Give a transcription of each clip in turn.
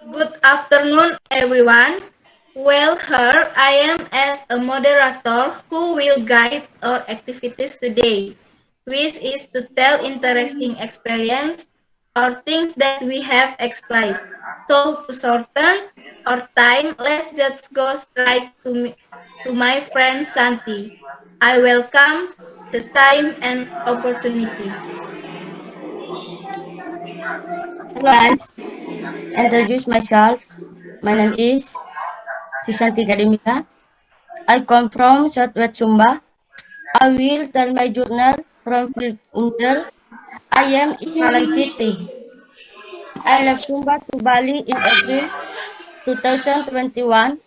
Good afternoon, everyone. Well, here I am as a moderator who will guide our activities today, which is to tell interesting experience or things that we have explained. So, to shorten our time, let's just go straight to my friend Santi. I welcome the time and opportunity. Hello guys, introduce myself. My name is Susanti Gadimika. I come from Southwest Sumba. I will tell my journal from field until I am in Malang City. I left Sumba to Bali in April 2021.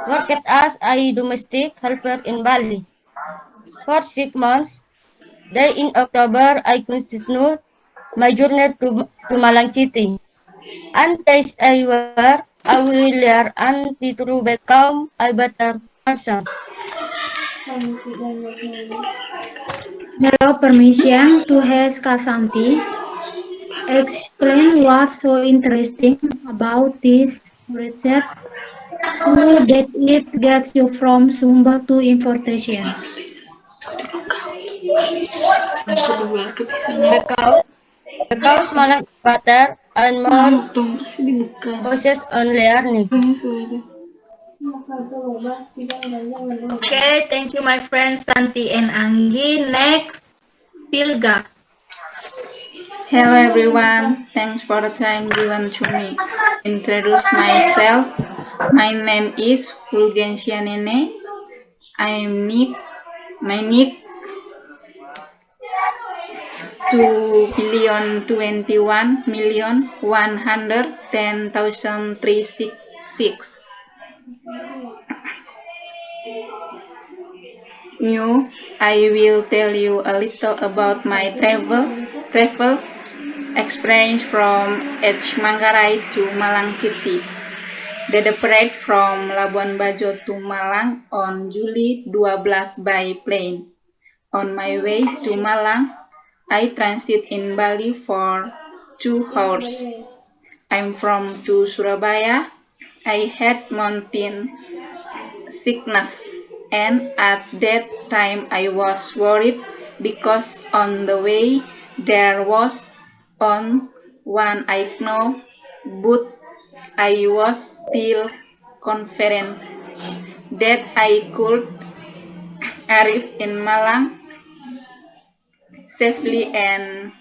Worked as a domestic helper in Bali for 6 months. Then in October, I continued my journey to Malang City. Until I work, I will learn and to become a better person. Hello, permission to ask Kasanti. Explain what's so interesting about this research so that it gets you from Sumba to importation. Yang kedua kepisang Because, because Malang is better and more mau dong masih dibuka focused on learning. ini suara Okay, thank you, my friends Santi and Anggi. Next, Pilga. Hello everyone, thanks for the time given to me. Introduce myself. My name is Fulgencia Nene. I'm Nick. My nick 2,021,110,366. New, I will tell you a little about my travel experience from H. Manggarai to Malang City. The parade from Labuan Bajo to Malang on July 12 by plane. On my way to Malang, I transit in Bali for 2 hours. I'm from to Surabaya. I had mountain sickness, and at that time I was worried because on the way there was on one I know, but I was still confident that I could arrive in Malang safely, and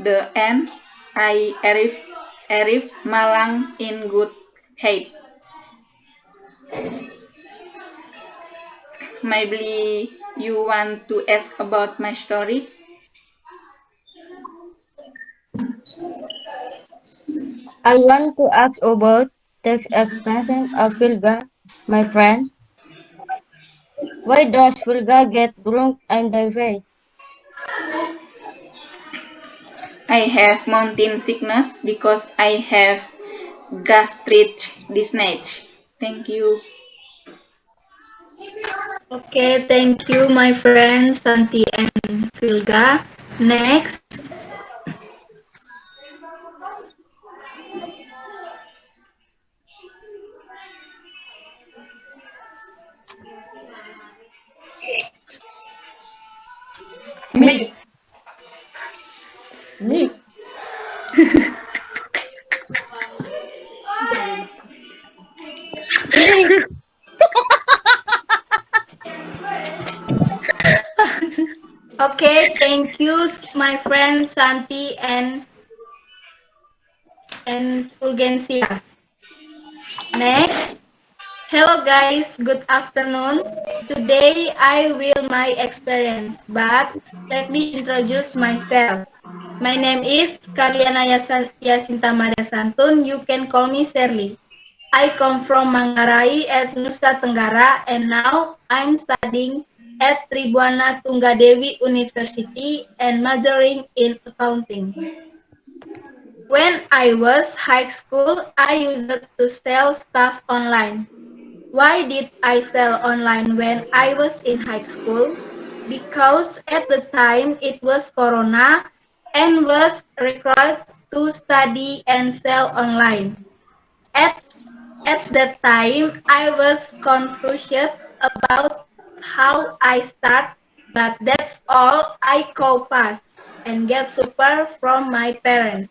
the end I arrived Malang in good health. Maybe you want to ask about my story? I want to ask about tax expansion of Vilga, my friend. Why does Vilga get drunk and die? I have mountain sickness because I have gastric disease. Thank you. Okay, thank you, my friends Santi and Filga. Next, Me. Me. okay, thank you, my friend Santi and Fulgencia. Next, hello guys, good afternoon. Today I will my experience, but let me introduce myself. My name is Karliana Yasinta Maria Santun. You can call me Shirley. I come from Manggarai at Nusa Tenggara, and now I'm studying at Tribuana Tunggadewi University and majoring in accounting. When I was high school, I used to sell stuff online. Why did I sell online when I was in high school? Because at the time it was Corona and was required to study and sell online. At that time, I was confused about how I start, but that's all I call pass and get support from my parents.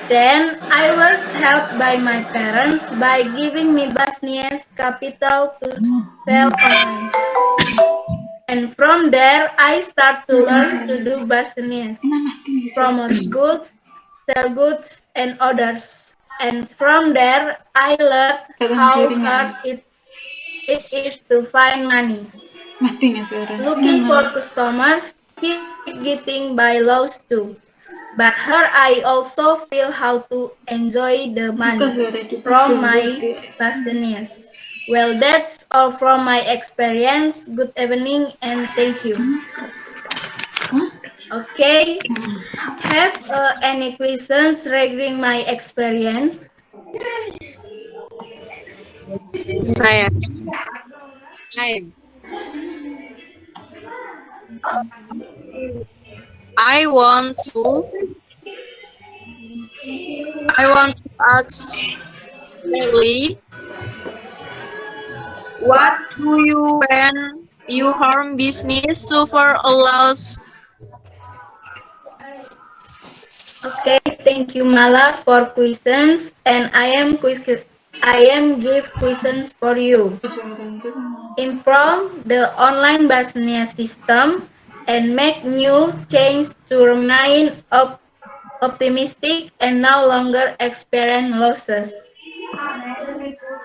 Then I was helped by my parents by giving me business capital to sell online. And from there, I start to learn to do business, promote goods, sell goods, and others. And from there, I learned how hard it is to find money. Looking for customers, keep getting by lows too. But here I also feel how to enjoy the money from my business. Well, that's all from my experience. Good evening and thank you. Okay, have any questions regarding my experience? Saya. I, I want to ask Sally, what do you when you harm business suffer allows? Okay, thank you Mala for questions and I am give questions for you. Improve the online business system and make new change to remain optimistic and no longer experience losses.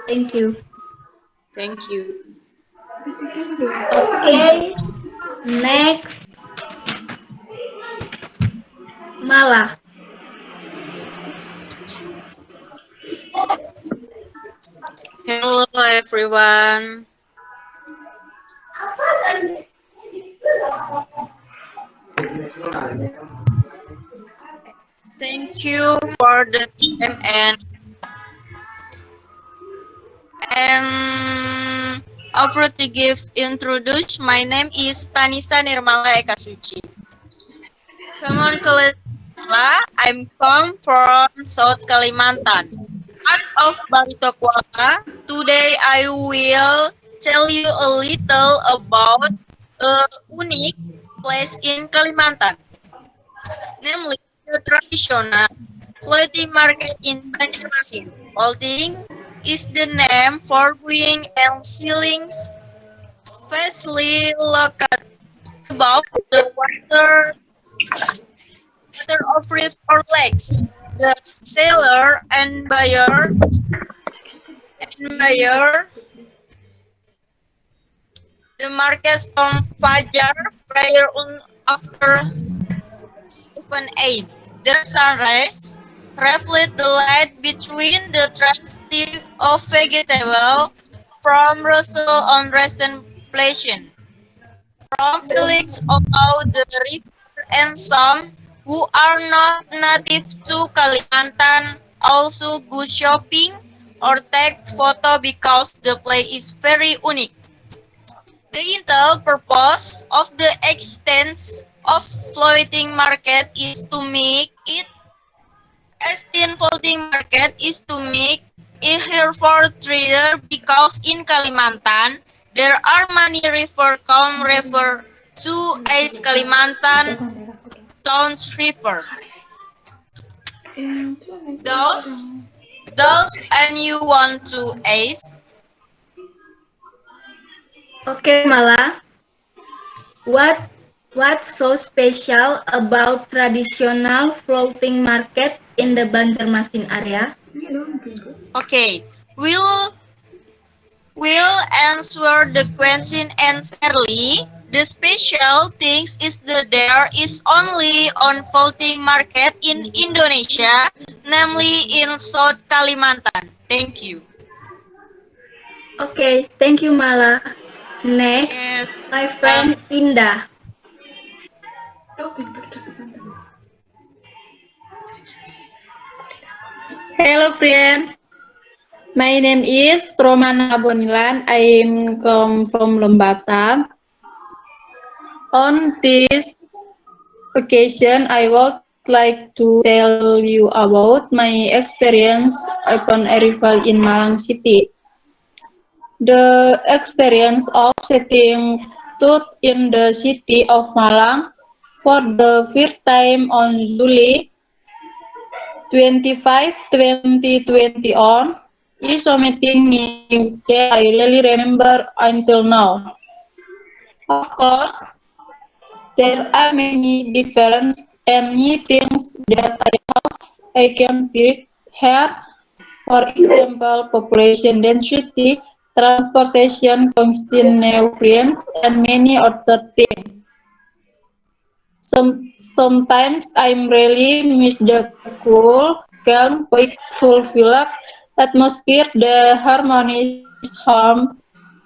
Thank you. Thank you. Okay, next Mala. Hello everyone. Thank you for the time and offer to give introduce. My name is Tanisa Nirmala Eka Suci. Come on, Kalesla. I'm come from South Kalimantan, part of Barito Kuala. Today I will tell you a little about a unique place in Kalimantan, namely the traditional floating market in Banjarmasin. Floating is the name for buying and selling freshly located above the water of river or lakes. The seller and buyer the markets on Fajar prior on after 7-8. The sunrise reflects the light between the transitive of vegetable from Russell on Western Plain. From Felix although the river and some who are not native to Kalimantan also go shopping or take photo because the place is very unique. The initial purpose of the extent of floating market is to make it floating market is to make it here for trader because in Kalimantan there are many river come refer to as Kalimantan towns rivers. Those and you want to ace. Okay, Mala. What's so special about traditional floating market in the Banjarmasin area? Okay, we'll answer the question answerly. The special things is that there is only on floating market in Indonesia, namely in South Kalimantan. Thank you. Okay, thank you Mala. Next, Yes. my friend Indah. Hello friends, my name is Romana Bonilan. I am come from Lembata. On this occasion, I will like to tell you about my experience upon arrival in Malang City. The experience of setting foot in the city of Malang for the first time on July 25, 2020 on is something new that I really remember until now. Of course, there are many different and new things that I have encountered here. For example, population density, transportation congestion, and many other things. Sometimes I'm really miss the cool, calm, quick, fulfilled atmosphere, the harmonious home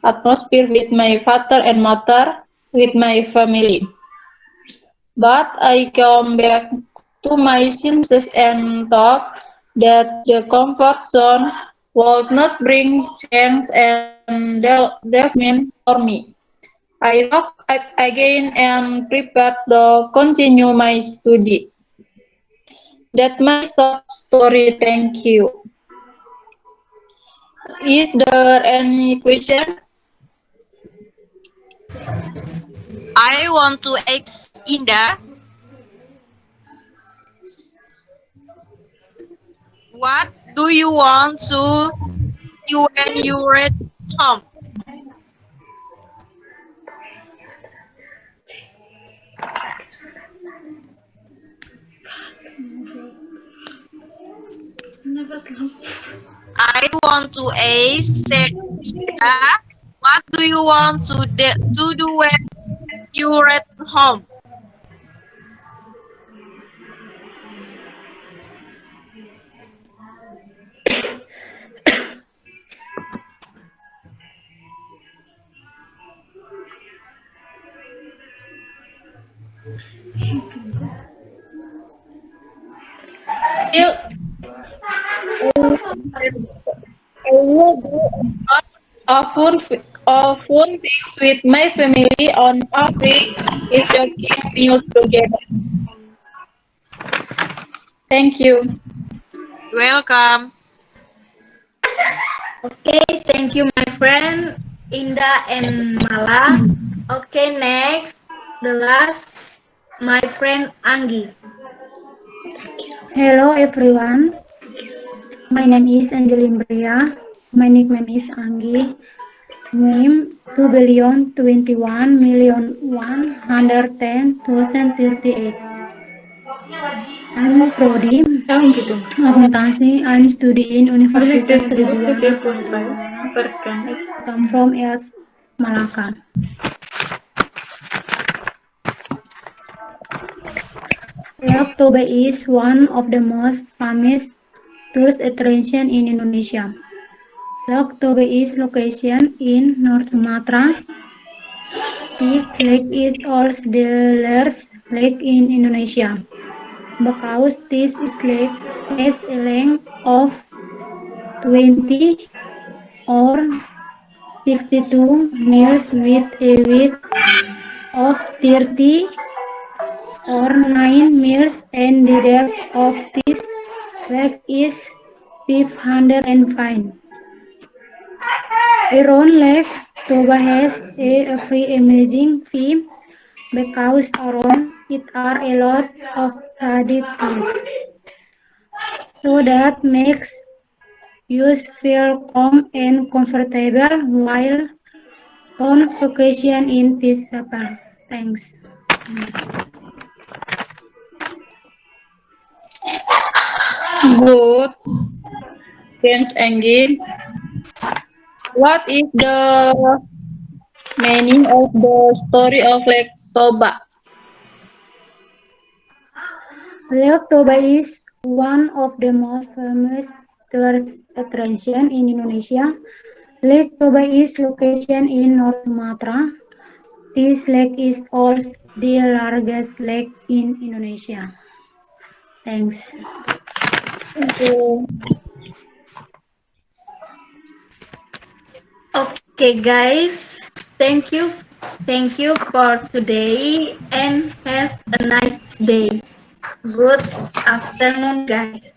atmosphere with my father and mother, with my family. But I come back to my senses and thought that the comfort zone would not bring change and development for me. I woke up again and prepared to continue my study. That's my short story. Thank you. Is there any question? I want to ask Indah, what do you want to do when you reach home? I want to ask Indah, what do you want to do when you reach home? Still, I will do of fun things with my family on a week is cooking meal together. Thank you. Welcome. Okay, thank you, my friend Indah and Mala. Okay, next, the last, my friend Anggi. Hello everyone. My name is Angelin Bria. My nickname is Anggi. Name 2,021,110,038. I'm Prodi. Akuntansi. I'm studying Universitas Tribhuwan. I come from IAS Malaka. Lake Toba is one of the most famous tourist attraction in Indonesia. Lake Toba is located in North Sumatra. This lake is also the largest lake in Indonesia because this lake has a length of 20 or 62 miles with a width of 30 or 9 miles, and the depth of this lake is 505. Around Lake Toba has a free emerging fee because around it are a lot of study trees. So that makes you feel calm and comfortable while on vacation in this paper. Thanks. Good. Thanks, Anggi. What is the meaning of the story of Lake Toba? Lake Toba is one of the most famous tourist attraction in Indonesia. Lake Toba is located in North Sumatra. This lake is also the largest lake in Indonesia. Thanks. Thank you. Okay, guys, thank you for today and have a nice day. Good afternoon, guys.